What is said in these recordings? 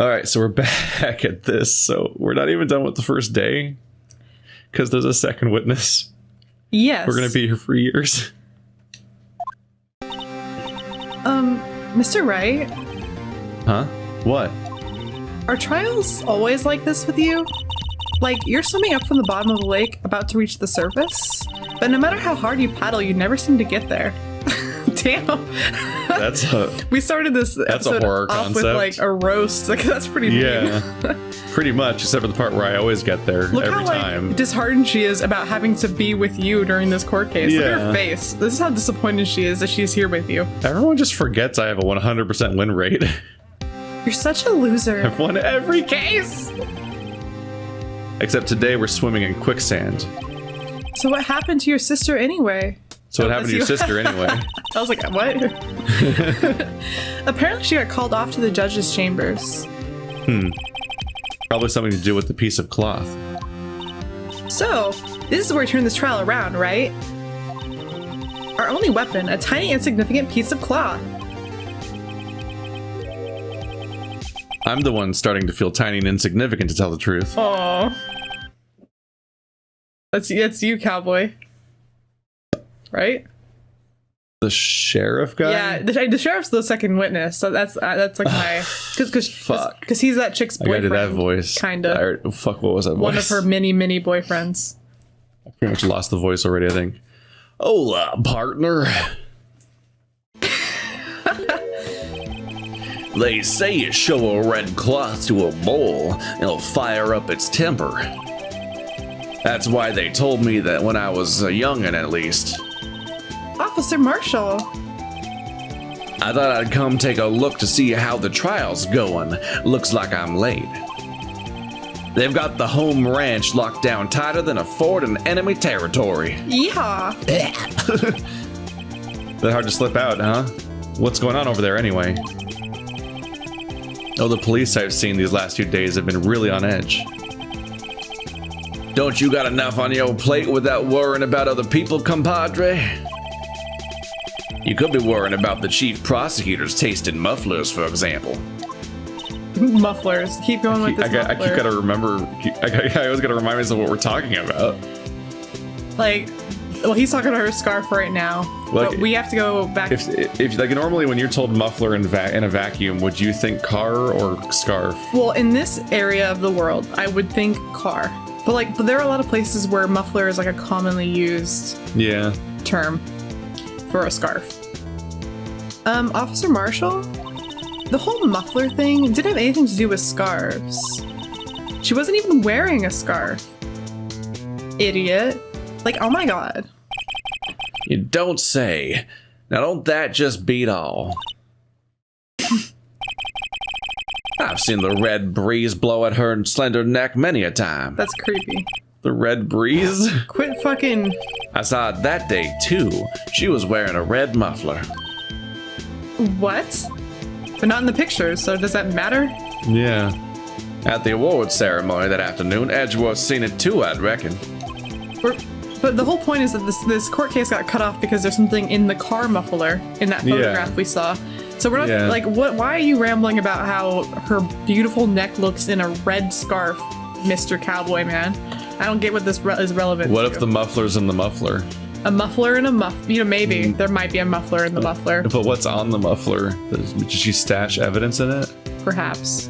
All right, so we're back at this. So we're not even done with the first day because there's a second witness. Yes. We're going to be here for years. Mr. Wright? Huh? What? Are trials always like this with you? Like, you're swimming up from the bottom of the lake, about to reach the surface, but no matter how hard you paddle, you never seem to get there. Damn. We started this episode horror off concept. with like a roast. Like, that's pretty mean. Yeah. Pretty much, except for the part where I always get there. Look every how time. Disheartened she is about having to be with you during this court case. Look at Yeah. her face. This is how disappointed she is that she's here with you. Everyone just forgets I have a 100% win rate. You're such a loser. I've won every case! Except today we're swimming in quicksand. So what happened to your sister anyway? So what happened to your sister anyway? I was like, what? Apparently she got called off to the judge's chambers. Probably something to do with the piece of cloth. So, this is where we turn this trial around, right? Our only weapon, a tiny insignificant piece of cloth. I'm the one starting to feel tiny and insignificant, to tell the truth. Aww. That's you, cowboy. Right? The sheriff guy? Yeah, the sheriff's the second witness, so that's like my... Because he's that chick's boyfriend. I gotta do that voice. Kinda. Fuck, what was that voice? One of her many boyfriends. I pretty much lost the voice already, I think. Hola, partner. They say you show a red cloth to a bull, it'll fire up its temper. That's why they told me that when I was a youngin', at least. Officer Marshall. I thought I'd come take a look to see how the trial's going. Looks like I'm late. They've got the home ranch locked down tighter than a fort in enemy territory. Yeehaw. That hard to slip out, huh? What's going on over there anyway? Oh, the police I've seen these last few days have been really on edge. Don't you got enough on your plate without worrying about other people, compadre? You could be worrying about the chief prosecutor's taste in mufflers, for example. Mufflers. Keep going with this I keep gotta remember. I always gotta remind myself what we're talking about. Like, well, he's talking about her scarf right now. Like, but we have to go back. If like normally when you're told muffler in a vacuum, would you think car or scarf? Well, in this area of the world, I would think car. But there are a lot of places where muffler is like a commonly used term for a scarf. Officer Marshall? The whole muffler thing didn't have anything to do with scarves. She wasn't even wearing a scarf. Idiot. Like, oh my god. You don't say. Now don't that just beat all? I've seen the red breeze blow at her slender neck many a time. That's creepy. The red breeze? Quit fucking... I saw it that day too. She was wearing a red muffler. What? But not in the pictures, so does that matter? Yeah. At the awards ceremony that afternoon, Edgeworth seen it too, I'd reckon. But the whole point is that this court case got cut off because there's something in the car muffler in that photograph we saw. So we're not like, what? Why are you rambling about how her beautiful neck looks in a red scarf, Mr. Cowboy Man? I don't get what this is relevant to. What if the muffler's in the muffler? A muffler and a maybe there might be a muffler in the muffler. But what's on the muffler? Did she stash evidence in it? Perhaps.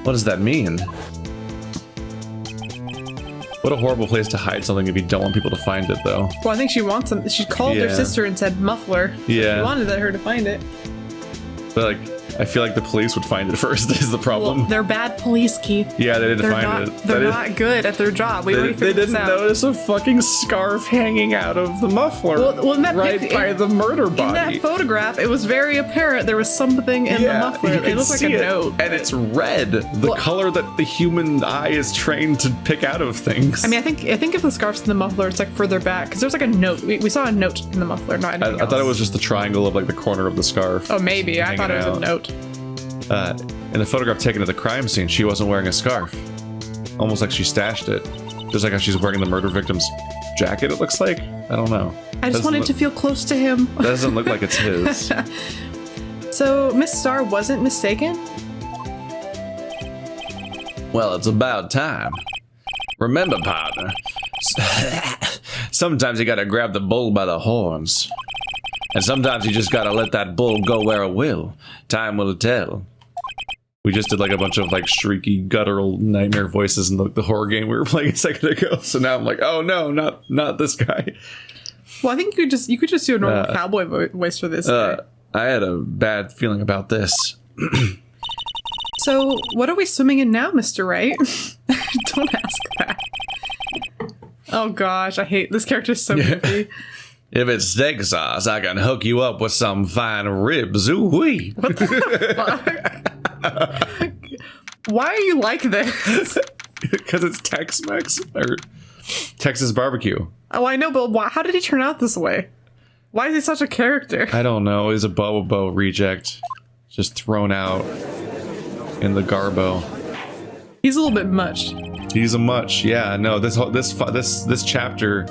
What does that mean? What a horrible place to hide something if you don't want people to find it, though. Well, I think she wants them. She called her sister and said muffler. So she wanted her to find it. But I feel like the police would find it first is the problem. Well, they're bad police, Keith. Yeah, they didn't find it. They're not good at their job. We already figured this out. They didn't notice a fucking scarf hanging out of the muffler by the murder body. In that photograph, it was very apparent there was something in the muffler. It looked like a note. And it's red. The color that the human eye is trained to pick out of things. I mean, I think if the scarf's in the muffler, it's like further back. Because there's like a note. We saw a note in the muffler, not anything else. I thought it was just the triangle of like the corner of the scarf. Oh, maybe. I thought it was a note. In the photograph taken at the crime scene, she wasn't wearing a scarf. Almost like she stashed it. Just like how she's wearing the murder victim's jacket, it looks like. I don't know. I just wanted to feel close to him. That doesn't look like it's his. So, Miss Starr wasn't mistaken? Well, it's about time. Remember, partner, sometimes you gotta grab the bull by the horns. And sometimes you just gotta let that bull go where it will. Time will tell. We just did like a bunch of like shrieky, guttural nightmare voices in the horror game we were playing a second ago. So now I'm like, oh no, not this guy. Well, I think you could just do a normal cowboy voice for this guy. I had a bad feeling about this. So, what are we swimming in now, Mr. Wright? Don't ask that. Oh gosh, I hate this character so goofy. If it's steak sauce, I can hook you up with some fine ribs. Ooh-wee. What the fuck? Why are you like this? Because it's Tex-Mex or Texas barbecue. Oh, I know, but how did he turn out this way? Why is he such a character? I don't know. He's a Bobo reject, just thrown out in the garbo. He's a little bit much. He's a much, yeah. No, this chapter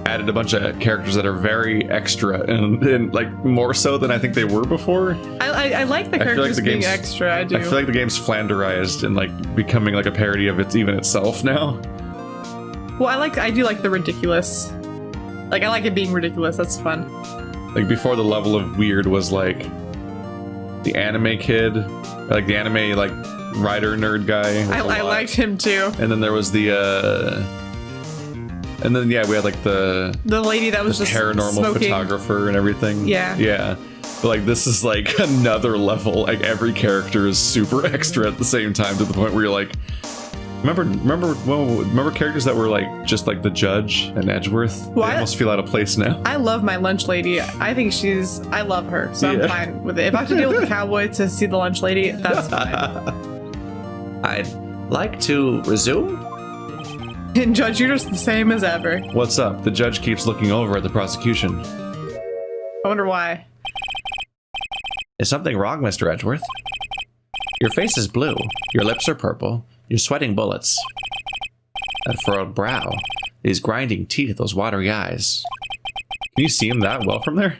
added a bunch of characters that are very extra and like more so than I think they were before. I like the characters being extra. I do. I feel like the game's flanderized and like becoming like a parody of itself now. Well, I do like the ridiculous. Like, I like it being ridiculous. That's fun. Like, before the level of weird was, like, the anime kid. Like, the anime, like, writer nerd guy. I liked him, too. And then there was the, and then, yeah, we had, like, the lady that was just paranormal smoking. Photographer and everything. Yeah. Yeah. But, like, this is, like, another level. Like, every character is super extra at the same time to the point where you're like... Remember characters that were like just like the judge and Edgeworth? Well, they almost feel out of place now. I love my lunch lady. I think I love her, so I'm fine with it. If I have to deal with the cowboy to see the lunch lady, that's fine. I'd like to resume. And Judge, you're just the same as ever. What's up? The judge keeps looking over at the prosecution. I wonder why. Is something wrong, Mr. Edgeworth? Your face is blue. Your lips are purple. You're sweating bullets. That furrowed brow, these grinding teeth, those watery eyes. Can you see him that well from there?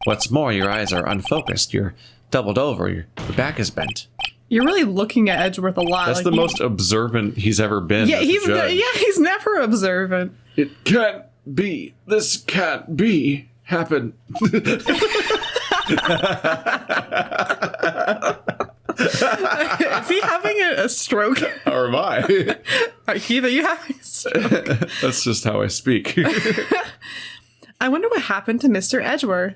What's more, your eyes are unfocused. You're doubled over. Your back is bent. You're really looking at Edgeworth a lot. That's like the most observant he's ever been. Yeah, he's never observant. It can't be. This can't be. Happen. Is he having a stroke? Or am I? Keith, are you having a stroke? That's just how I speak. I wonder what happened to Mr. Edgeworth.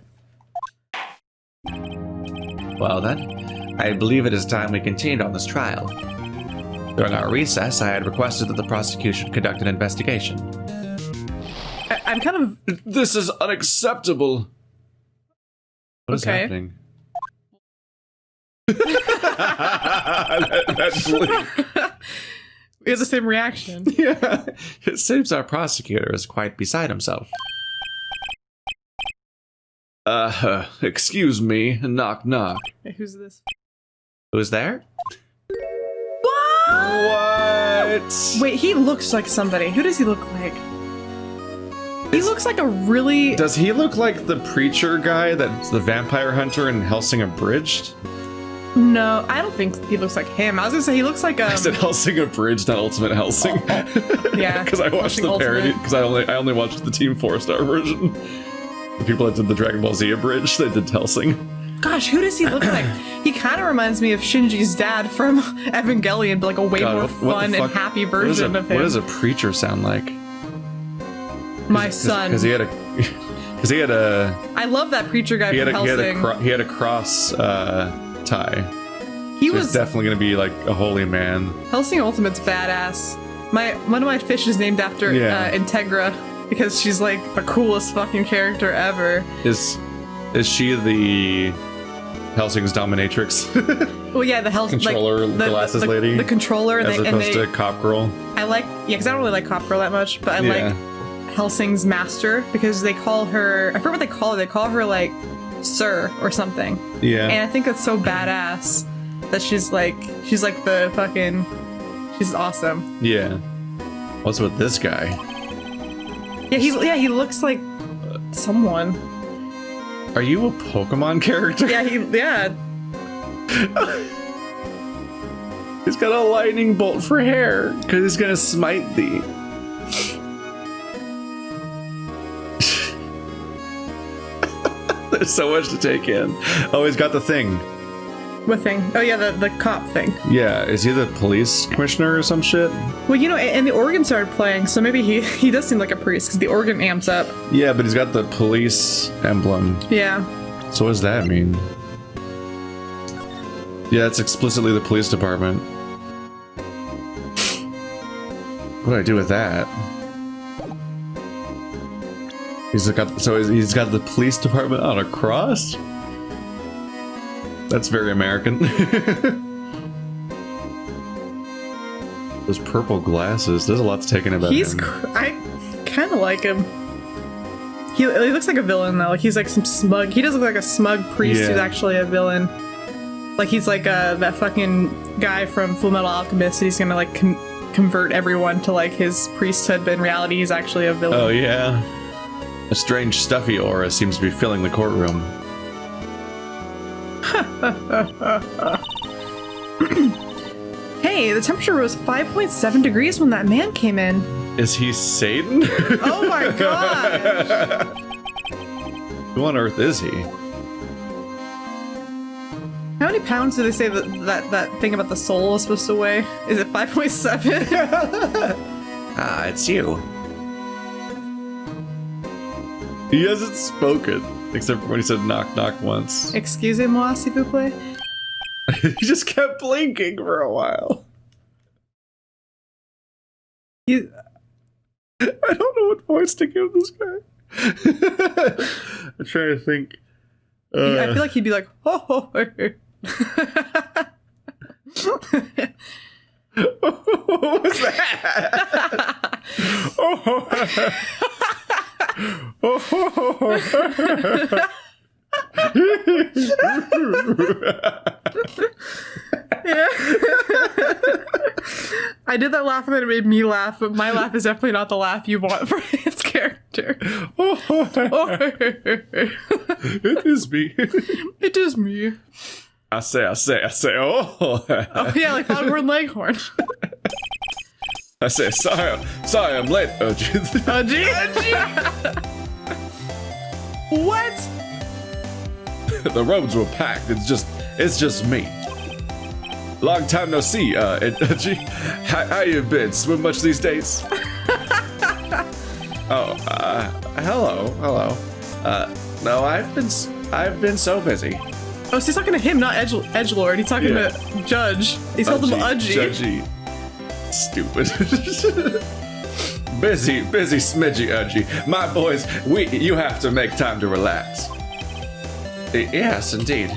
Well then, I believe it is time we continued on this trial. During our recess, I had requested that the prosecution conduct an investigation. I'm kind of... This is unacceptable. What is happening? That's we have the same reaction. Yeah. It seems our prosecutor is quite beside himself. Excuse me. Knock, knock. Hey, who's this? Who's there? What? Wait, he looks like somebody. Who does he look like? He looks like a really... Does he look like the preacher guy that's the vampire hunter in Helsing Abridged? No, I don't think he looks like him. I was gonna say he looks like I said Helsing Abridged, not Ultimate Helsing. Yeah. Because I watched the parody. Because I only watched the Team 4-star version. The people that did the Dragon Ball Z Abridged, they did Helsing. Gosh, who does he look like? He kind of reminds me of Shinji's dad from Evangelion, but like a way more fun and happy version of him. What does a preacher sound like? My son. Because he had a. I love that preacher guy from Helsing. He had a cross tie. He was definitely going to be like a holy man. Helsing Ultimate's badass. One of my fish is named after Integra because she's like the coolest fucking character ever. Is she the Helsing's dominatrix? Well, yeah, the controller, like, the glasses lady, the controller, as opposed to Cop Girl. I like, because I don't really like Cop Girl that much, but I like Helsing's master because they call her. I forget what they call her. They call her like Sir or something. Yeah. And I think that's so badass that she's like the fucking. She's awesome. Yeah. What's with this guy? Yeah, he looks like someone. Are you a Pokemon character? Yeah, He's got a lightning bolt for hair, because he's gonna smite thee. There's so much to take in. Oh, he's got the thing. What thing? Oh yeah, the cop thing. Yeah, is he the police commissioner or some shit? Well, you know, and the organ started playing, so maybe he does seem like a priest, because the organ amps up. Yeah, but he's got the police emblem. Yeah. So what does that mean? Yeah, it's explicitly the police department. What do I do with that? He's got the police department on a cross? That's very American. Those purple glasses. There's a lot to take in about him. I kind of like him. He looks like a villain though. Like he's like some smug. He does look like a smug priest who's actually a villain. Like he's like that fucking guy from Full Metal Alchemist. He's gonna like convert everyone to like his priesthood, but in reality he's actually a villain. Oh yeah. A strange stuffy aura seems to be filling the courtroom. Hey, the temperature rose 5.7 degrees when that man came in. Is he Satan? Oh my god! Who on earth is he? How many pounds do they say that thing about the soul is supposed to weigh? Is it 5.7? Ah, it's you. He hasn't spoken, except for when he said knock knock once. Excusez-moi, s'il vous plaît. He just kept blinking for a while. I don't know what voice to give this guy. I'm trying to think. I feel like he'd be like, ho ho ho. What was that? Yeah. I did that laugh and then it made me laugh, but my laugh is definitely not the laugh you want for his character. It is me. It is me. I say, oh. Oh yeah, like Foghorn Leghorn. I say, sorry, I'm late. Oh, jeez. Oh, gee. What? The robes were packed. It's just me. Long time no see. Gee, how you been? Swim much these days? Oh, hello. No, I've been so busy. Oh, so he's talking to him, not Edgelord. He's talking to Judge. He's called him Udgy. Judgy. Stupid. busy, smidgy, Udgy. My boys, you have to make time to relax. Yes, indeed.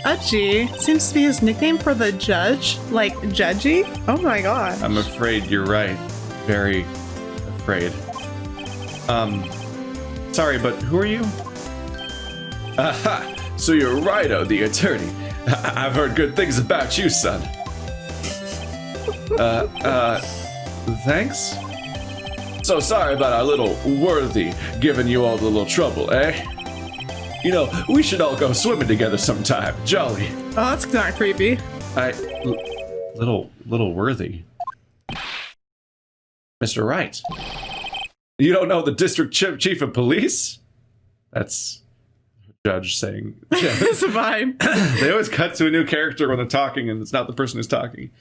Udgy seems to be his nickname for the judge, like Judgy. Oh my god. I'm afraid you're right. Very afraid. Sorry, but who are you? Aha! So you're Rido, the attorney. I've heard good things about you, son. Thanks? So sorry about our little worthy giving you all the little trouble, eh? You know, we should all go swimming together sometime. Jolly. Oh, that's not creepy. Little worthy. Mr. Wright. You don't know the district chief of police? That's Judge saying. It's fine. They always cut to a new character when they're talking and it's not the person who's talking.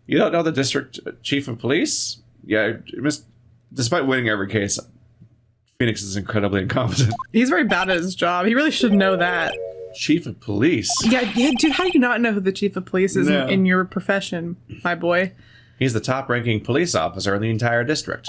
You don't know the district chief of police? Yeah, despite winning every case, Phoenix is incredibly incompetent. He's very bad at his job. He really should know that. Chief of police? Yeah, dude, how do you not know who the chief of police is in your profession, my boy? He's the top-ranking police officer in the entire district.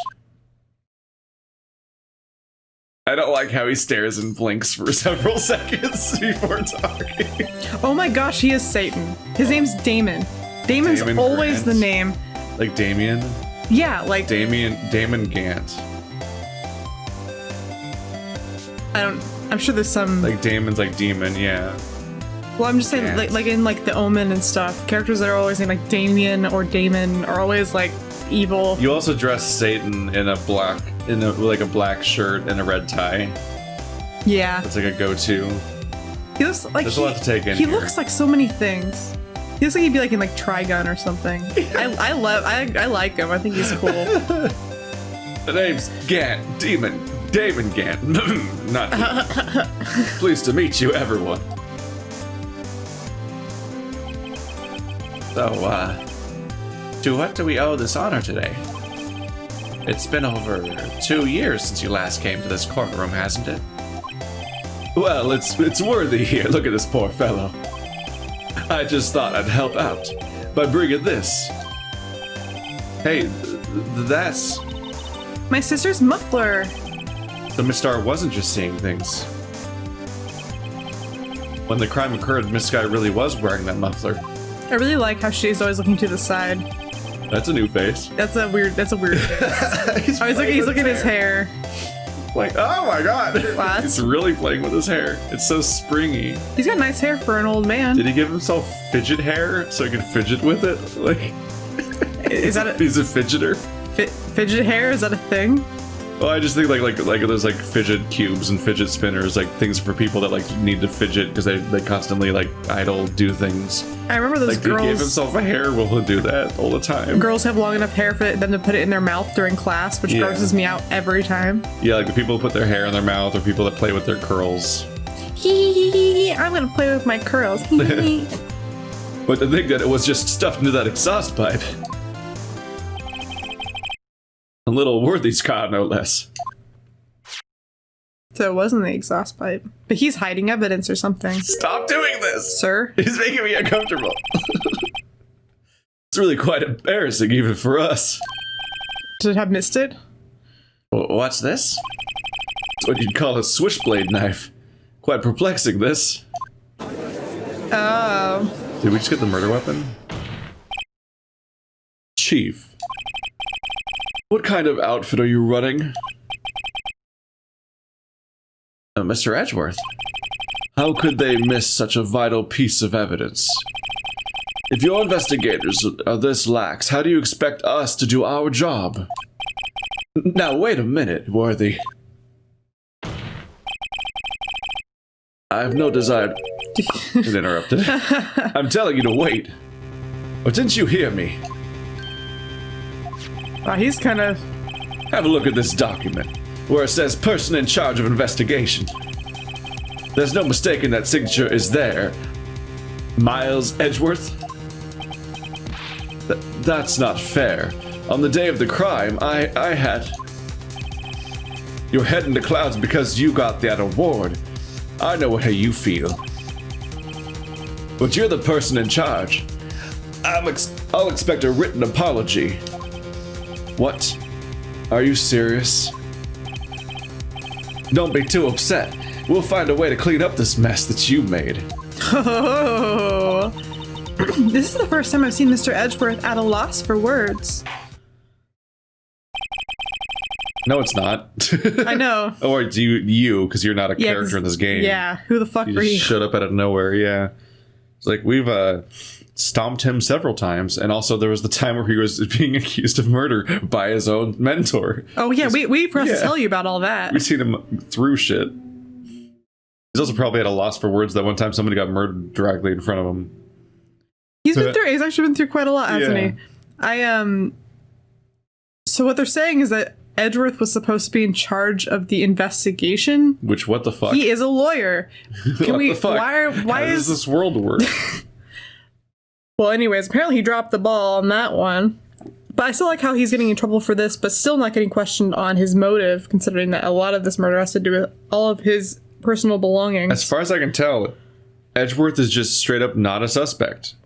I don't like how he stares and blinks for several seconds before talking. Oh my gosh, he is Satan. His name's Damon. Damon's Damon always Grant? the name. Like Damien? Yeah, like... Damon Gant. I'm sure there's some... Like Damon's like demon, yeah. Well, I'm just saying, Gant. like in like the Omen and stuff, characters that are always named like Damien or Damon are always like evil. You also dress Satan in a black shirt and a red tie. Yeah. It's like a go-to. He looks like There's a lot to take in He here. looks like so many things. He looks like he'd be like in like Trigun or something. I like him. I think he's cool. The name's Gant, Damon Gant. Not me. Pleased to meet you, everyone. So, to what do we owe this honor today? It's been over 2 years since you last came to this courtroom, hasn't it? Well, it's worthy here. Look at this poor fellow. I just thought I'd help out by bringing this. Hey, that's... My sister's muffler. So Miss Star wasn't just seeing things. When the crime occurred, Miss Sky really was wearing that muffler. I really like how she's always looking to the side. That's a new face. That's a weird face. he's looking at his hair. Like, oh my god. What? He's really playing with his hair. It's so springy. He's got nice hair for an old man. Did he give himself fidget hair so he could fidget with it? Like, is that a... He's a fidgeter? Fidget hair? Is that a thing? Well, I just think like there's like fidget cubes and fidget spinners, like things for people that like need to fidget because they constantly like idle do things. I remember those like, girls. He gave himself a hair. Well, he'll do that all the time. Girls have long enough hair for them to put it in their mouth during class, which grosses me out every time. Yeah, like the people who put their hair in their mouth or people that play with their curls. I'm gonna play with my curls. But to think that it was just stuffed into that exhaust pipe. A little Worthy's car, no less. So it wasn't the exhaust pipe. But he's hiding evidence or something. Stop doing this! Sir? It's making me uncomfortable. It's really quite embarrassing even for us. Should have missed it? What's this? It's what you'd call a switchblade knife. Quite perplexing, this. Oh. Did we just get the murder weapon? Chief. What kind of outfit are you running? Mr. Edgeworth. How could they miss such a vital piece of evidence? If your investigators are this lax, how do you expect us to do our job? Now, wait a minute, Worthy. I have no desire to interrupt it. I'm telling you to wait. Or didn't you hear me? He's kind of... Have a look at this document, where it says person in charge of investigation. There's no mistaking that signature is there. Miles Edgeworth? That's not fair. On the day of the crime, I had... You're head in the clouds because you got that award. I know how you feel. But you're the person in charge. I'll expect a written apology. What? Are you serious? Don't be too upset. We'll find a way to clean up this mess that you made. Oh. This is the first time I've seen Mr. Edgeworth at a loss for words. No, it's not. I know. Or it's you, because you're not a character in this game. Yeah, who the fuck were you? Showed up out of nowhere, yeah. It's like, we've, stomped him several times, and also there was the time where he was being accused of murder by his own mentor. Oh yeah, we forgot to tell you about all that. We've seen him through shit. He's also probably at a loss for words that one time somebody got murdered directly in front of him. He's actually been through quite a lot, hasn't he? So what they're saying is that Edgeworth was supposed to be in charge of the investigation. Which, what the fuck? He is a lawyer. Can we? The fuck? Why does this world work? Well, anyways, apparently he dropped the ball on that one. But I still like how he's getting in trouble for this, but still not getting questioned on his motive, considering that a lot of this murder has to do with all of his personal belongings. As far as I can tell, Edgeworth is just straight up not a suspect.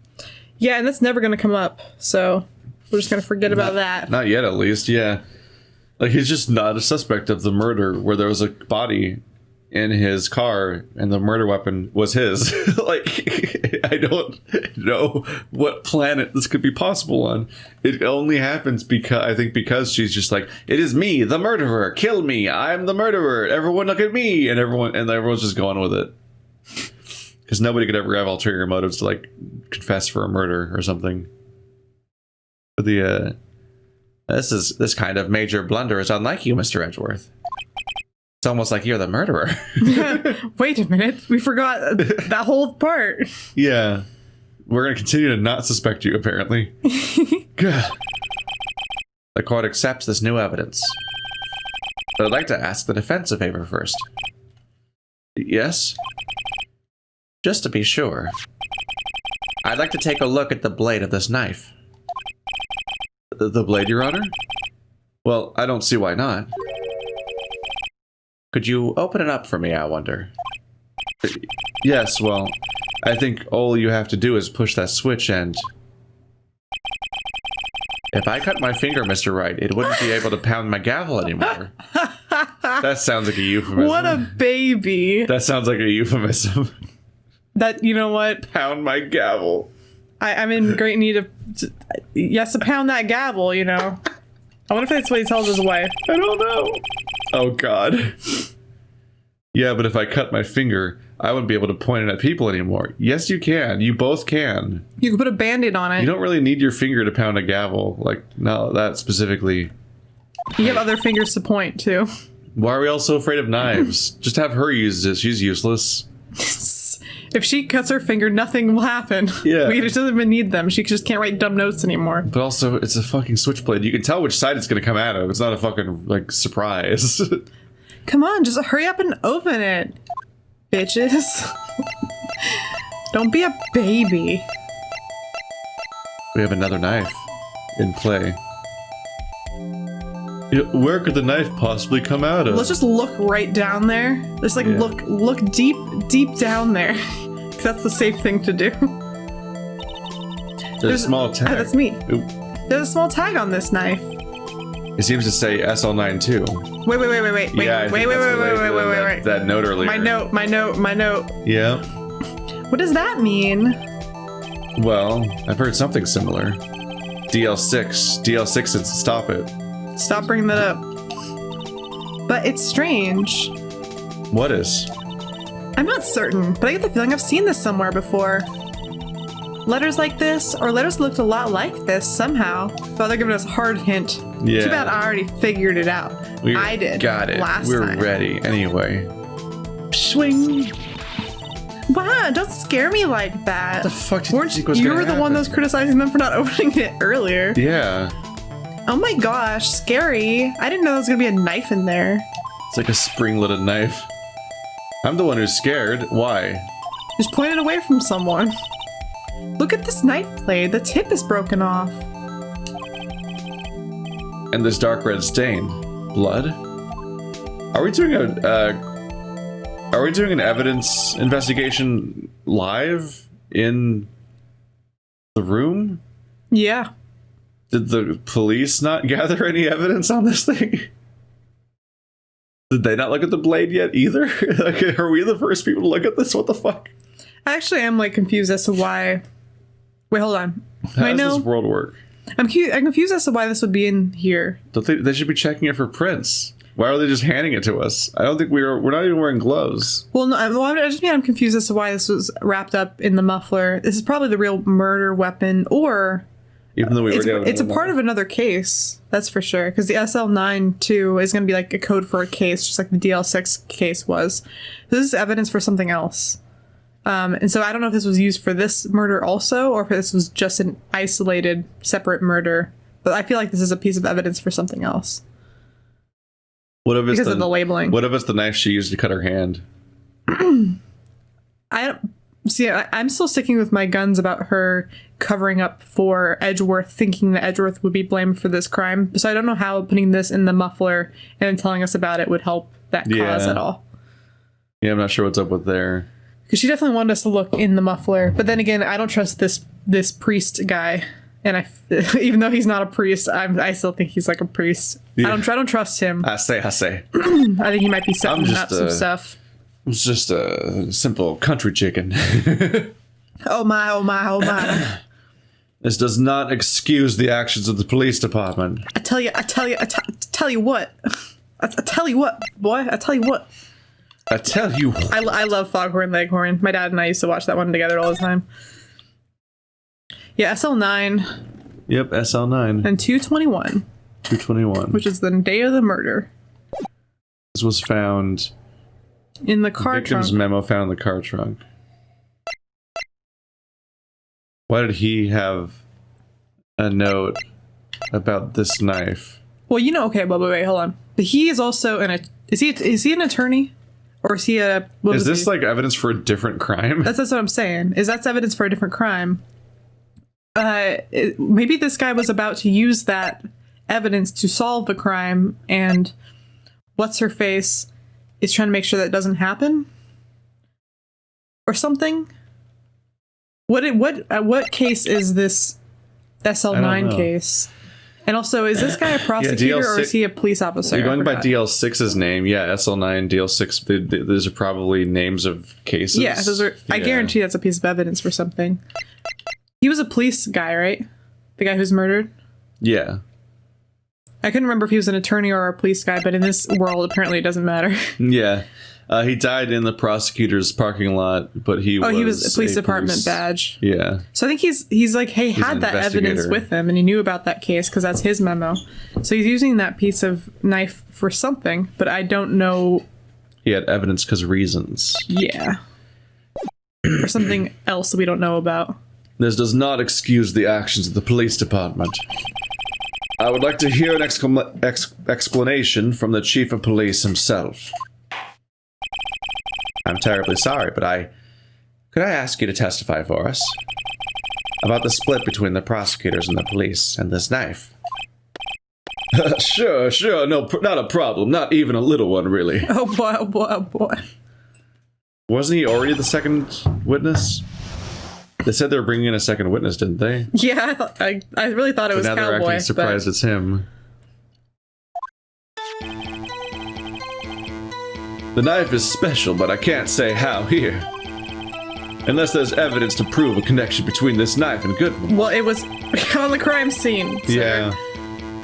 Yeah, and that's never going to come up, so we're just going to forget about that. Not yet, at least, yeah. Like, he's just not a suspect of the murder where there was a body in his car and the murder weapon was his. Like, I don't know what planet this could be possible on. It only happens because she's just like, it is me, the murderer, kill me, I'm the murderer, everyone look at me, and everyone's just going with it. Because nobody could ever have ulterior motives to, like, confess for a murder or something. But this kind of major blunder is unlike you, Mr. Edgeworth. It's almost like you're the murderer. Wait a minute, we forgot that whole part. Yeah. We're going to continue to not suspect you, apparently. Good. The court accepts this new evidence. But I'd like to ask the defense a favor first. Yes? Just to be sure. I'd like to take a look at the blade of this knife. The blade, Your Honor? Well, I don't see why not. Could you open it up for me, I wonder? Yes, well, I think all you have to do is push that switch and... If I cut my finger, Mr. Wright, it wouldn't be able to pound my gavel anymore. That sounds like a euphemism. What a baby. That sounds like a euphemism. That, you know what? Pound my gavel. I'm in great need of... Yes, to pound that gavel, you know. I wonder if that's what he tells his wife. I don't know. Oh, God. Yeah, but if I cut my finger, I wouldn't be able to point it at people anymore. Yes, you can. You both can. You can put a Band-Aid on it. You don't really need your finger to pound a gavel. Like, no, that specifically. You have other fingers to point, too. Why are we all so afraid of knives? Just have her use this. She's useless. If she cuts her finger, nothing will happen. Yeah. We just doesn't even need them. She just can't write dumb notes anymore. But also, it's a fucking switchblade. You can tell which side it's going to come out of. It's not a fucking, like, surprise. Come on, just hurry up and open it, bitches. Don't be a baby. We have another knife in play. Where could the knife possibly come out of? Let's just look right down there. Just like look deep down there. 'Cause that's the safe thing to do. There's a small tag. That's me. Oop. There's a small tag on this knife. It seems to say SL9 too. Wait. Yeah, wait. That note earlier. My note. Yeah. What does that mean? Well, I've heard something similar. DL6 said stop it. Stop bringing that up. But it's strange. What is? I'm not certain, but I get the feeling I've seen this somewhere before. Letters like this, or letters looked a lot like this somehow. But they're giving us a hard hint. Yeah. Too bad I already figured it out. I did. Got it. We're ready. Anyway. Swing. Wow, don't scare me like that. What the fuck did you think was You gonna were the one that was criticizing them for not opening it earlier. Yeah. Oh my gosh, scary. I didn't know there was gonna be a knife in there. It's like a spring-loaded knife. I'm the one who's scared. Why? Just point it away from someone. Look at this knife blade. The tip is broken off. And this dark red stain. Blood? Are we doing an evidence investigation live in the room? Yeah. Did the police not gather any evidence on this thing? Did they not look at the blade yet either? Like, are we the first people to look at this? What the fuck? I actually am like confused as to why. Wait, hold on. How does this world work? I'm confused as to why this would be in here. Don't they should be checking it for prints. Why are they just handing it to us? I don't think we're not even wearing gloves. Well, no, I'm confused as to why this was wrapped up in the muffler. This is probably the real murder weapon, or even though it's a part of another case. That's for sure. Because the SL9 too is going to be like a code for a case, just like the DL6 case was. So this is evidence for something else. And so I don't know if this was used for this murder also, or if this was just an isolated, separate murder. But I feel like this is a piece of evidence for something else. What if it's because of the labeling? What if it's the knife she used to cut her hand? I'm still sticking with my guns about her covering up for Edgeworth, thinking that Edgeworth would be blamed for this crime. So I don't know how putting this in the muffler and telling us about it would help that cause at all. Yeah, I'm not sure what's up with there. Because she definitely wanted us to look in the muffler. But then again, I don't trust this priest guy. And even though he's not a priest, I still think he's like a priest. Yeah. I don't trust him. I say. I think he might be setting up some stuff. It's just a simple country chicken. Oh my. This does not excuse the actions of the police department. I tell you what. Boy. I tell you what. I love Foghorn Leghorn. My dad and I used to watch that one together all the time. Yeah, SL9. Yep, SL9. And 221. 221. Which is the day of the murder. This was found in the car trunk. Victim's memo found in the car trunk. Why did he have a note about this knife? Well, you know, okay, but wait, hold on. But he is also is he an attorney? Or is he a... Is this like evidence for a different crime? That's what I'm saying. That's evidence for a different crime. Maybe this guy was about to use that evidence to solve the crime, and what's-her-face is trying to make sure that doesn't happen? Or something? What case is this SL9 case? And also, is this guy a prosecutor or is he a police officer? You're going by DL6's name. Yeah, SL9, DL6. Those are probably names of cases. Yeah, those are. I guarantee that's a piece of evidence for something. He was a police guy, right? The guy who's murdered? Yeah. I couldn't remember if he was an attorney or a police guy, but in this world, apparently it doesn't matter. Yeah. He died in the prosecutor's parking lot, but he was a police department badge. Yeah. So I think he's like, hey, had that evidence with him, and he knew about that case because that's his memo. So he's using that piece of knife for something, but I don't know. He had evidence because reasons. Yeah. Or something else we don't know about. This does not excuse the actions of the police department. I would like to hear an explanation from the chief of police himself. I'm terribly sorry, but could I ask you to testify for us about the split between the prosecutors and the police and this knife? Sure, no, not a problem, not even a little one, really. Oh boy, oh boy, oh boy. Wasn't he already the second witness? They said they were bringing in a second witness, didn't they? Yeah, I really thought it was Cowboy. Now they're acting surprised it's him. The knife is special, but I can't say how here. Unless there's evidence to prove a connection between this knife and Goodman. Well, it was on the crime scene. Sir. Yeah.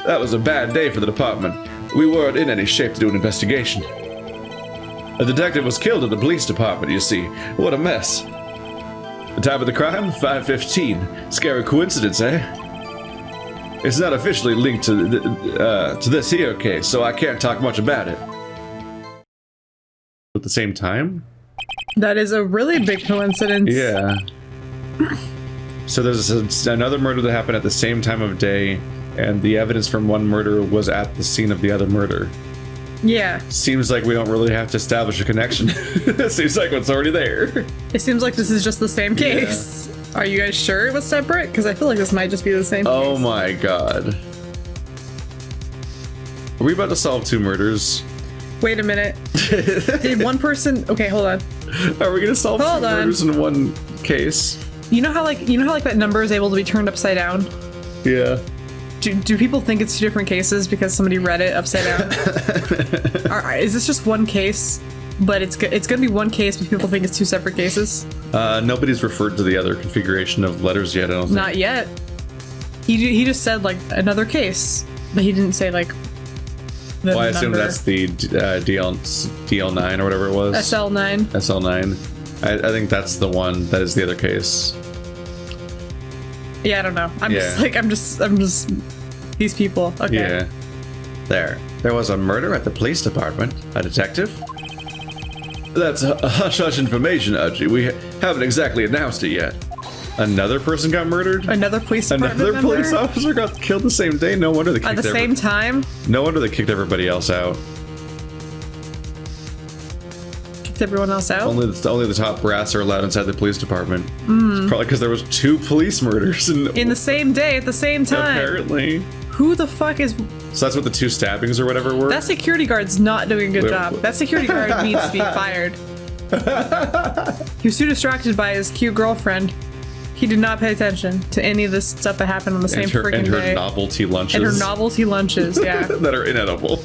That was a bad day for the department. We weren't in any shape to do an investigation. A detective was killed at the police department, you see. What a mess. The time of the crime? 5:15. Scary coincidence, eh? It's not officially linked to this here case, so I can't talk much about it. At the same time? That is a really big coincidence. Yeah. So there's another murder that happened at the same time of day, and the evidence from one murder was at the scene of the other murder. Yeah. Seems like we don't really have to establish a connection. Seems like it's already there. It seems like this is just the same case. Yeah. Are you guys sure it was separate? Because I feel like this might just be the same case. Oh my god. Are we about to solve 2 murders? Wait a minute. Did one person... Okay, hold on. Are we gonna solve 2 murders in one case? You know how that number is able to be turned upside down? Yeah. Do people think it's 2 different cases because somebody read it upside down? Is this just one case, but it's gonna be one case, but people think it's 2 separate cases? Nobody's referred to the other configuration of letters yet, I don't think. Not yet. He just said, like, another case, but he didn't say, like, the I number. assume that's the DL9 or whatever it was. SL9. SL9. I think that's the one that is the other case. Yeah, I don't know. I'm just these people. Okay. Yeah. There was a murder at the police department. A detective? That's a hush-hush information, Udgy. We haven't exactly announced it yet. Another person got murdered? Another police department Another police officer got killed the same day? No wonder they kicked at the same time? No wonder they kicked everybody else out. Kicked everyone else out? Only the top brass are allowed inside the police department. It's probably because there was 2 police murders in the same day at the same time. Apparently. Who the fuck is... So that's what the 2 stabbings or whatever were? That security guard's not doing a good job. That security guard needs to be fired. He was too distracted by his cute girlfriend. He did not pay attention to any of this stuff that happened on the same freaking day. And her novelty lunches. And her novelty lunches, yeah. That are inedible.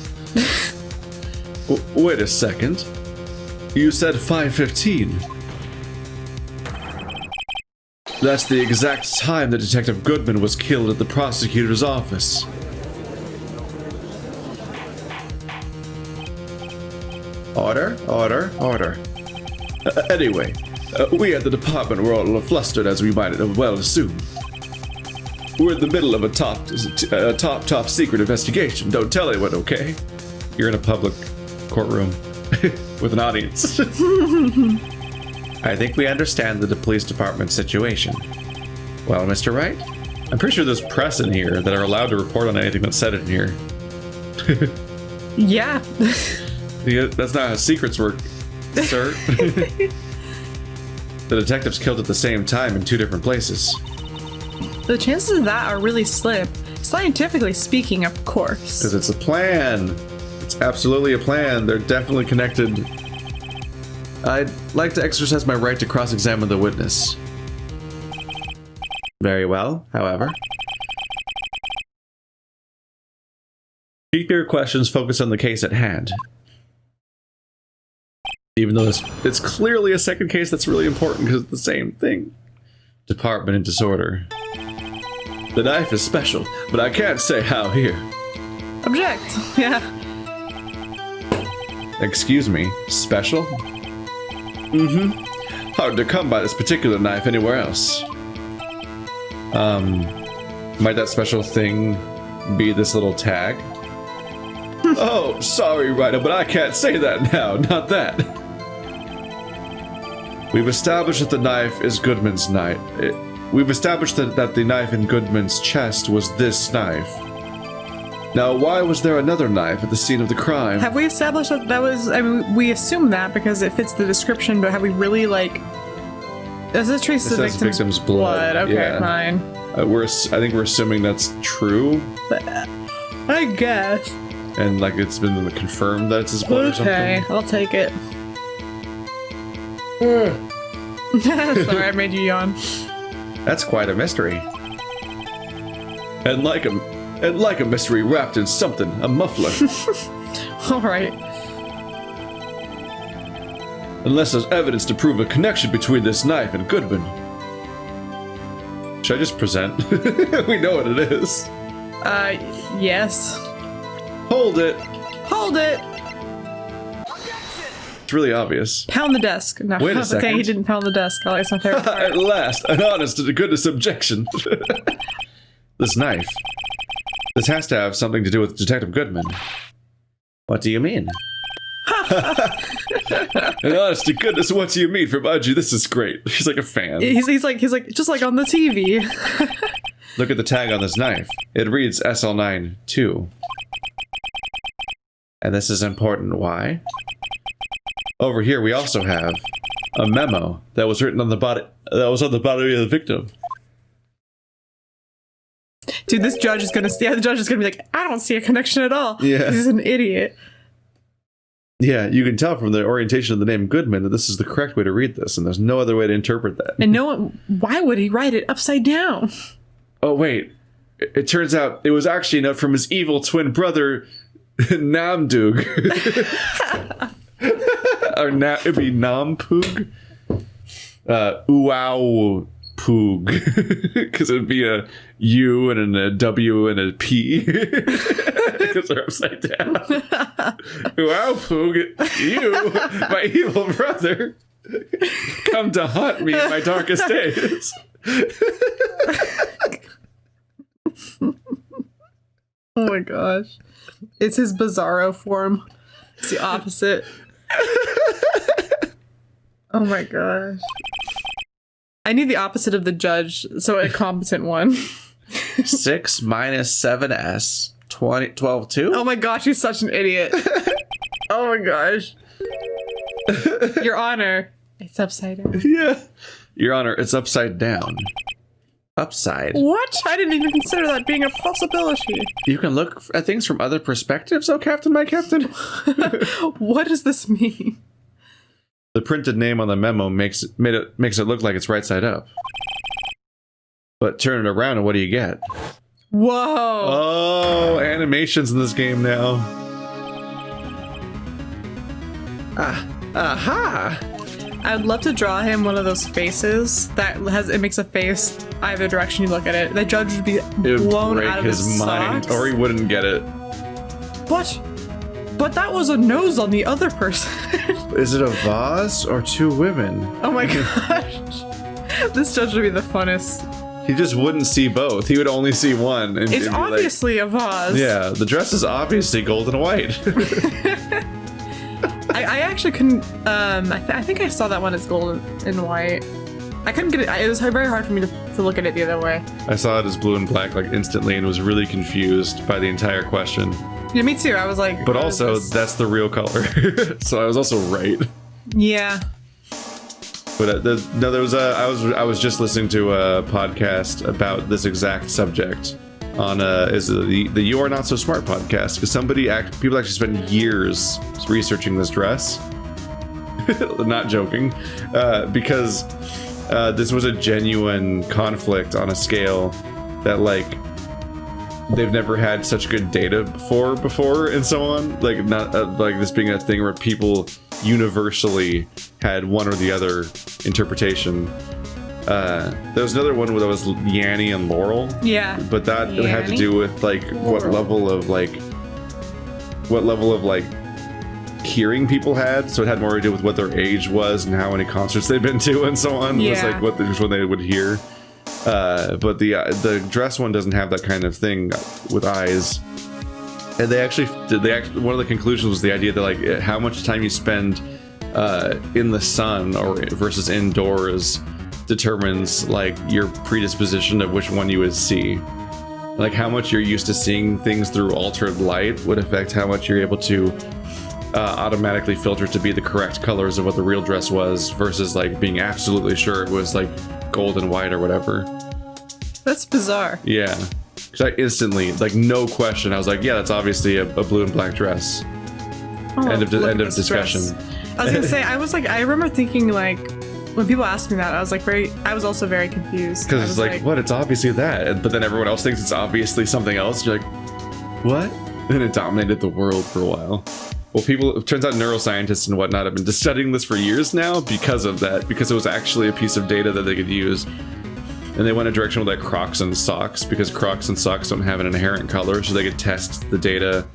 Wait a second. You said 5:15. That's the exact time that Detective Goodman was killed at the prosecutor's office. Order, order, order. Anyway, we at the department were all flustered, as we might well assume. We're in the middle of a top secret investigation. Don't tell anyone, okay? You're in a public courtroom with an audience. I think we understand the police department situation. Well, Mr. Wright, I'm pretty sure there's press in here that are allowed to report on anything that's said in here. Yeah. Yeah, that's not how secrets work, sir. The detectives killed at the same time in 2 different places. The chances of that are really slim. Scientifically speaking, of course. Because it's a plan. It's absolutely a plan. They're definitely connected. I'd like to exercise my right to cross-examine the witness. Very well, however. Keep your questions focused on the case at hand. Even though it's clearly a second case that's really important because it's the same thing. Department in disorder. The knife is special, but I can't say how here. Object. Yeah. Excuse me, special? Mm-hmm. Hard to come by this particular knife anywhere else. Might that special thing be this little tag? Oh, sorry, Ryder, but I can't say that now, not that. We've established that the knife is Goodman's knife. We've established that the knife in Goodman's chest was this knife. Now, why was there another knife at the scene of the crime? Have we established that that was... I mean, we assume that because it fits the description, but have we really, like... Does this trace the victim's blood? Okay, yeah. Fine. I think we're assuming that's true. But, I guess. And, like, it's been confirmed that it's his blood or something. Okay, I'll take it. Sorry, I made you yawn. That's quite a mystery. And like a mystery wrapped in something, a muffler. All right. Unless there's evidence to prove a connection between this knife and Goodman. Should I just present? We know what it is. Yes. Hold it. Hold it. It's really obvious. Pound the desk. No, Wait a second. Okay, he didn't pound the desk. Oh, it's my favorite part. At last, an honest to goodness objection. This knife. This has to have something to do with Detective Goodman. What do you mean? An honest to goodness, what do you mean from Audrey? This is great. She's like a fan. He's like just like on the TV. Look at the tag on this knife. It reads SL9-2. And this is important. Why? Over here, we also have a memo that was written on the body. That was on the body of the victim. Dude, this judge is gonna. Yeah, the judge is gonna be like, I don't see a connection at all. Yeah, he's an idiot. Yeah, you can tell from the orientation of the name Goodman that this is the correct way to read this, and there's no other way to interpret that. And no one. Why would he write it upside down? Oh wait, it turns out it was actually a note from his evil twin brother, Namdug. Or it'd be Nampoog. Wow Poog. Because it'd be a U and a W and a P. Because they're upside down. Wow Poog, you, my evil brother, come to haunt me in my darkest days. Oh my gosh. It's his bizarro form. It's the opposite. Oh my gosh. I need the opposite of the judge, so a competent one. 6 minus 7s 12-2? Oh my gosh, he's such an idiot. Oh my gosh. Your Honor. It's upside down. Yeah. Your Honor, it's upside down. Upside. What? I didn't even consider that being a possibility. You can look at things from other perspectives, oh Captain, my Captain. What does this mean? The printed name on the memo makes it look like it's right side up. But turn it around and what do you get? Whoa. Oh, animations in this game now. Aha! I would love to draw him one of those faces that makes a face either direction you look at it. The judge would be blown out of his mind, or he wouldn't get it. But that was a nose on the other person. Is it a vase or 2 women? Oh my gosh. This judge would be the funnest. He just wouldn't see both. He would only see one. And it's obviously like, a vase. Yeah, the dress is obviously gold and white. I actually couldn't. I think I saw that one as gold and white. I couldn't get it. It was very hard for me to look at it the other way. I saw it as blue and black like instantly and was really confused by the entire question. Yeah, me too. I was like, but also that's the real color, so I was also right. Yeah. But I was just listening to a podcast about this exact subject on is the You Are Not So Smart podcast, because people actually spent years researching this dress. Not joking, because this was a genuine conflict on a scale that like they've never had such good data before and so on. Like not like this being a thing where people universally had one or the other interpretation. There was another one where there was Yanny and Laurel. Yeah. But that had to do with like what level of hearing people had. So it had more to do with what their age was and how many concerts they'd been to and so on. Yeah. It was like which one they would hear. But the dress one doesn't have that kind of thing with eyes. And they actually one of the conclusions was the idea that like how much time you spend in the sun or versus indoors determines like your predisposition of which one you would see. Like how much you're used to seeing things through altered light would affect how much you're able to automatically filter to be the correct colors of what the real dress was versus like being absolutely sure it was like gold and white or whatever. That's bizarre. Yeah. Because I instantly, like no question, I was like, yeah, that's obviously a blue and black dress. Oh, end of discussion. Dress. I was gonna say, I remember thinking like, when people asked me that, I was also very confused. Because it's like, what? It's obviously that. But then everyone else thinks it's obviously something else. You're like, what? And it dominated the world for a while. Well, it turns out neuroscientists and whatnot have been studying this for years now because of that, because it was actually a piece of data that they could use. And they went a direction with like Crocs and socks, because Crocs and socks don't have an inherent color, so they could test the data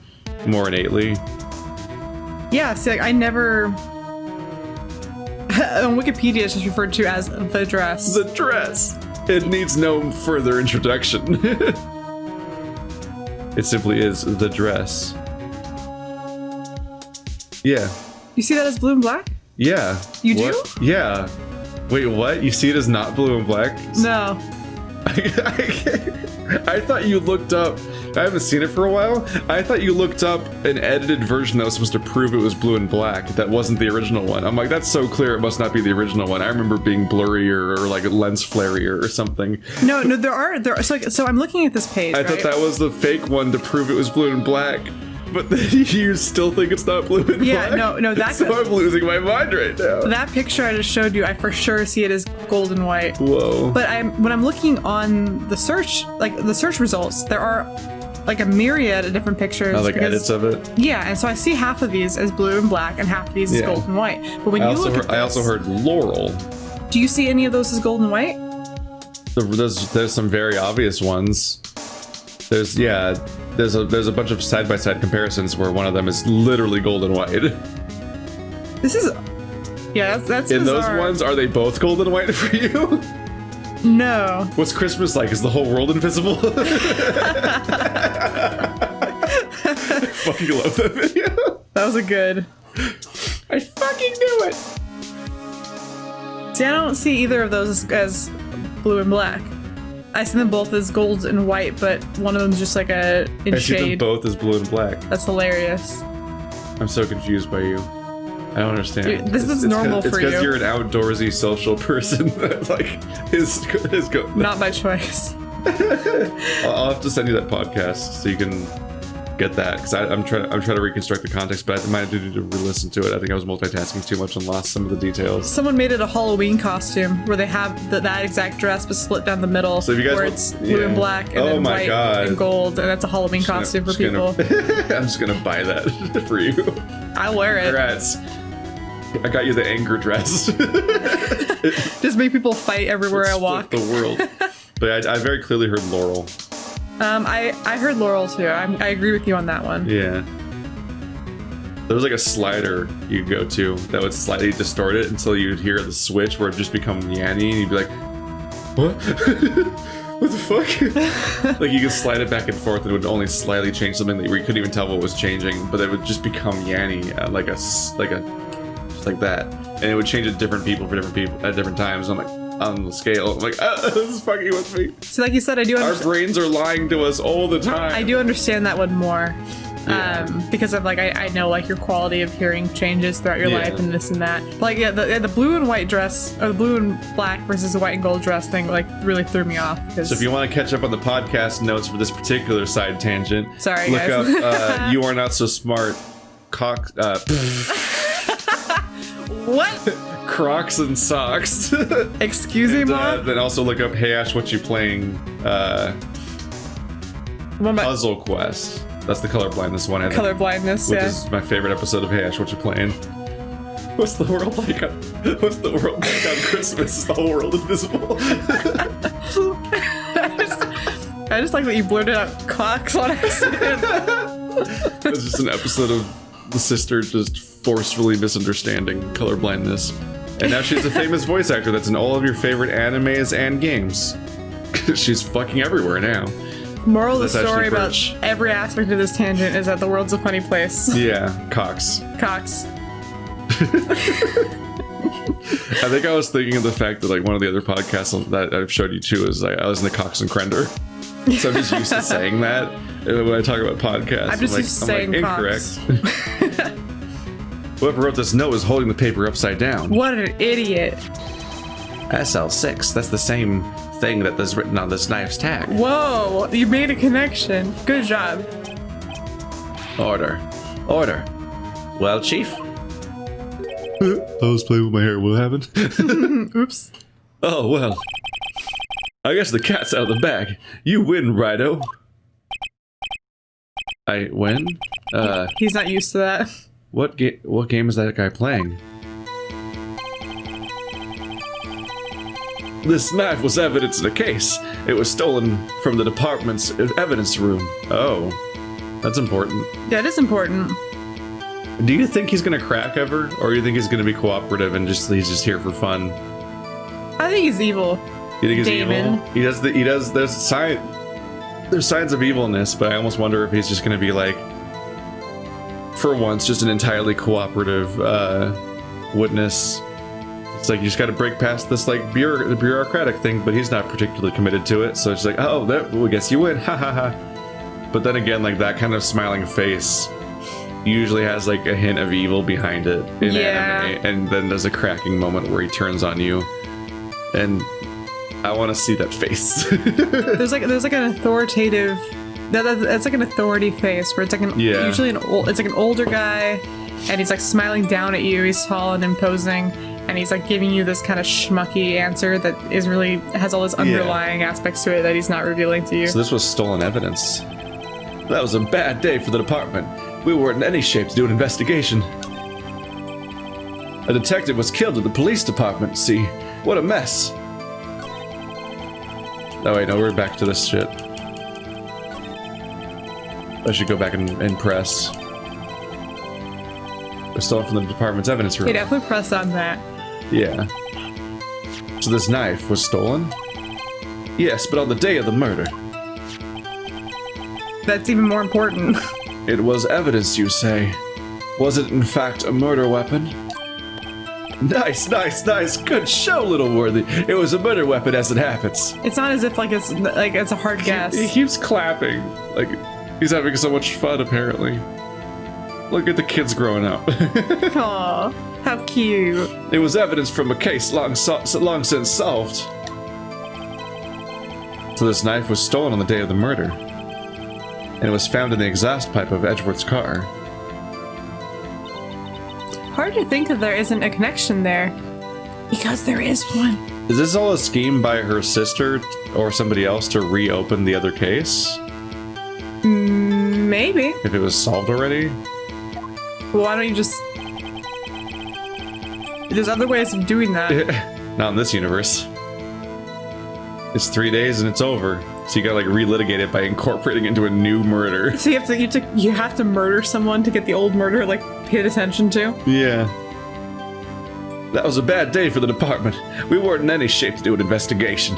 more innately. Yeah, see, like, I never... On Wikipedia, it's just referred to as the dress. The dress! It needs no further introduction. It simply is the dress. Yeah. You see that as blue and black? Yeah. You do? Yeah. Wait, what? You see it as not blue and black? No. I thought you looked up... I haven't seen it for a while. I thought you looked up an edited version that was supposed to prove it was blue and black. That wasn't the original one. I'm like, that's so clear it must not be the original one. I remember being blurrier or like lens flarier or something. No, there are so I'm looking at this page. I thought that was the fake one to prove it was blue and black. But then you still think it's not blue and black? Yeah, no, that's... So I'm losing my mind right now. That picture I just showed you, I for sure see it as gold and white. Whoa. But when I'm looking on the search, like the search results, there are like a myriad of different pictures. Oh, like edits of it? Yeah, and so I see half of these as blue and black and half of these as gold and white. But when I also heard Laurel. Do you see any of those as gold and white? There's some very obvious ones. There's a bunch of side-by-side comparisons where one of them is literally gold and white. This is... Yeah, that's in bizarre. Those ones, are they both gold and white for you? No. What's Christmas like? Is the whole world invisible? I fucking love that video. That was a good... I fucking knew it! See, I don't see either of those as blue and black. I see them both as gold and white, but one of them's just like in shade. I see them both as blue and black. That's hilarious. I'm so confused by you. I don't understand. Dude, this is normal for you. It's because you're an outdoorsy social person that like is good. Not by choice. I'll have to send you that podcast so you can get that, because I'm trying to reconstruct the context, but I might have to re-listen to it. I think I was multitasking too much and lost some of the details. Someone made it a Halloween costume where they have that exact dress but split down the middle, so if you guys where it's blue and black and then white and gold, and that's a Halloween costume for people. I'm just gonna buy that for you. I'll wear it. Congrats. I got you the anger dress. Just make people fight everywhere I walk. The world. But I very clearly heard Laurel. I heard Laurel too. I agree with you on that one. Yeah. There was like a slider you could go to that would slightly distort it until you'd hear the switch where it just become Yanny, and you'd be like, what? What the fuck? Like you could slide it back and forth and it would only slightly change something where you couldn't even tell what was changing, but it would just become Yanny just like that. And it would change at different people for different people at different times. I'm like, on the scale. I'm like, this is fucking with me. So like you said, I do Our understand. brains are lying to us all the time. I do understand that one more. Yeah. Because of like I know like your quality of hearing changes throughout your life and this and that. Like the blue and white dress, or the blue and black versus the white and gold dress thing, like really threw me off. So if you want to catch up on the podcast notes for this particular side tangent, sorry look guys. up You Are Not So Smart What? Crocs and Socks. Excuse me, Mom? Then also look up Hey Ash, What You Playing Puzzle Quest. That's the colorblindness one. Colorblindness, which is my favorite episode of Hey Ash, What You Playing? What's the world like on Christmas? Is the whole world invisible? I just like that you blurted out cocks on accident. It's just an episode of the sister just forcefully misunderstanding colorblindness. And now she's a famous voice actor that's in all of your favorite animes and games. She's fucking everywhere now. Moral of the That's story actually about Birch. every aspect of this tangent is that the world's a funny place. Yeah, Cox. Cocks. I think I was thinking of the fact that like one of the other podcasts that I've showed you too is like I was in the Cox and Crender. So I'm just used to saying that when I talk about podcasts. I'm just used to saying incorrect. Cox. Whoever wrote this note is holding the paper upside down. What an idiot. SL6, that's the same thing that is written on this knife's tag. Whoa, you made a connection. Good job. Order. Order. Well, Chief? I was playing with my hair. What happened? Oops. Oh, well. I guess the cat's out of the bag. You win, Rido. I win? He's not used to that. What game is that guy playing? This knife was evidence in a case. It was stolen from the department's evidence room. Oh, that's important. Yeah, it is important. Do you think he's gonna crack ever, or do you think he's gonna be cooperative and he's just here for fun? I think he's evil. You think he's Damon. evil? There's signs of evilness, but I almost wonder if he's just gonna be like, for once, just an entirely cooperative witness. It's like you just got to break past this like the bureaucratic thing, but he's not particularly committed to it. So it's like, oh, well, I guess you win, ha ha ha. But then again, like that kind of smiling face usually has like a hint of evil behind it in anime, and then there's a cracking moment where he turns on you, and I want to see that face. There's like an authoritative. That's like an authority face where it's like usually it's like an older guy, and he's like smiling down at you. He's tall and imposing, and he's like giving you this kind of schmucky answer that is really has all those underlying aspects to it that he's not revealing to you. So this was stolen evidence. That was a bad day for the department. We weren't in any shape to do an investigation. A detective was killed at the police department. See, what a mess. Oh wait, no, we're back to this shit. I should go back and press. We're stolen from the department's evidence room. He definitely pressed on that. Yeah. So this knife was stolen? Yes, but on the day of the murder. That's even more important. It was evidence, you say? Was it in fact a murder weapon? Nice, nice, nice. Good show, little worthy. It was a murder weapon as it happens. It's not as if it's a hard guess. He keeps clapping. Like, he's having so much fun, apparently. Look at the kids growing up. Aw, how cute. It was evidence from a case long since solved. So this knife was stolen on the day of the murder. And it was found in the exhaust pipe of Edgeworth's car. Hard to think that there isn't a connection there. Because there is one. Is this all a scheme by her sister or somebody else to reopen the other case? Maybe. If it was solved already? Well, why don't you just... There's other ways of doing that. Not in this universe. It's 3 days and it's over. So you gotta like relitigate it by incorporating into a new murder. So you have to murder someone to get the old murder like paid attention to? Yeah. That was a bad day for the department. We weren't in any shape to do an investigation.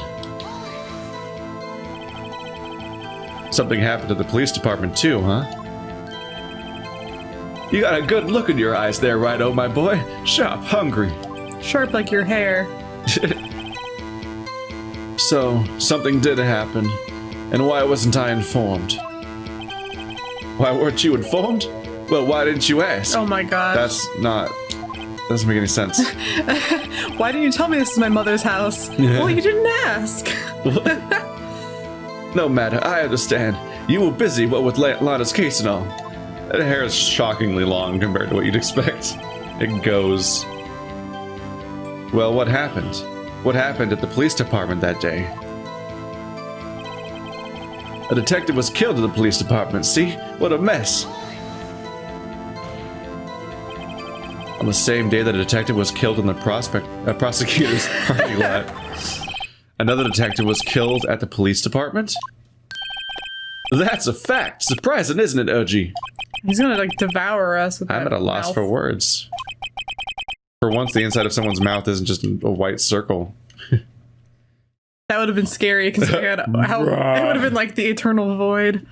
Something happened to the police department too, huh? You got a good look in your eyes there, Rido, my boy. Sharp, hungry. Sharp like your hair. So, something did happen. And why wasn't I informed? Why weren't you informed? Well, why didn't you ask? Oh my god. Doesn't make any sense. Why didn't you tell me this is my mother's house? Yeah. Well, you didn't ask. No matter, I understand. You were busy, what with Lana's case and all. That hair is shockingly long compared to what you'd expect. It goes. Well, what happened? What happened at the police department that day? A detective was killed at the police department, see? What a mess. On the same day that a detective was killed in the prosecutor's parking lot, another detective was killed at the police department? That's a fact. Surprising, isn't it, OG? He's gonna, like, devour us with I'm that at a loss mouth. for words. For once, the inside of someone's mouth isn't just a white circle. That would have been scary, because it would have been like the eternal void.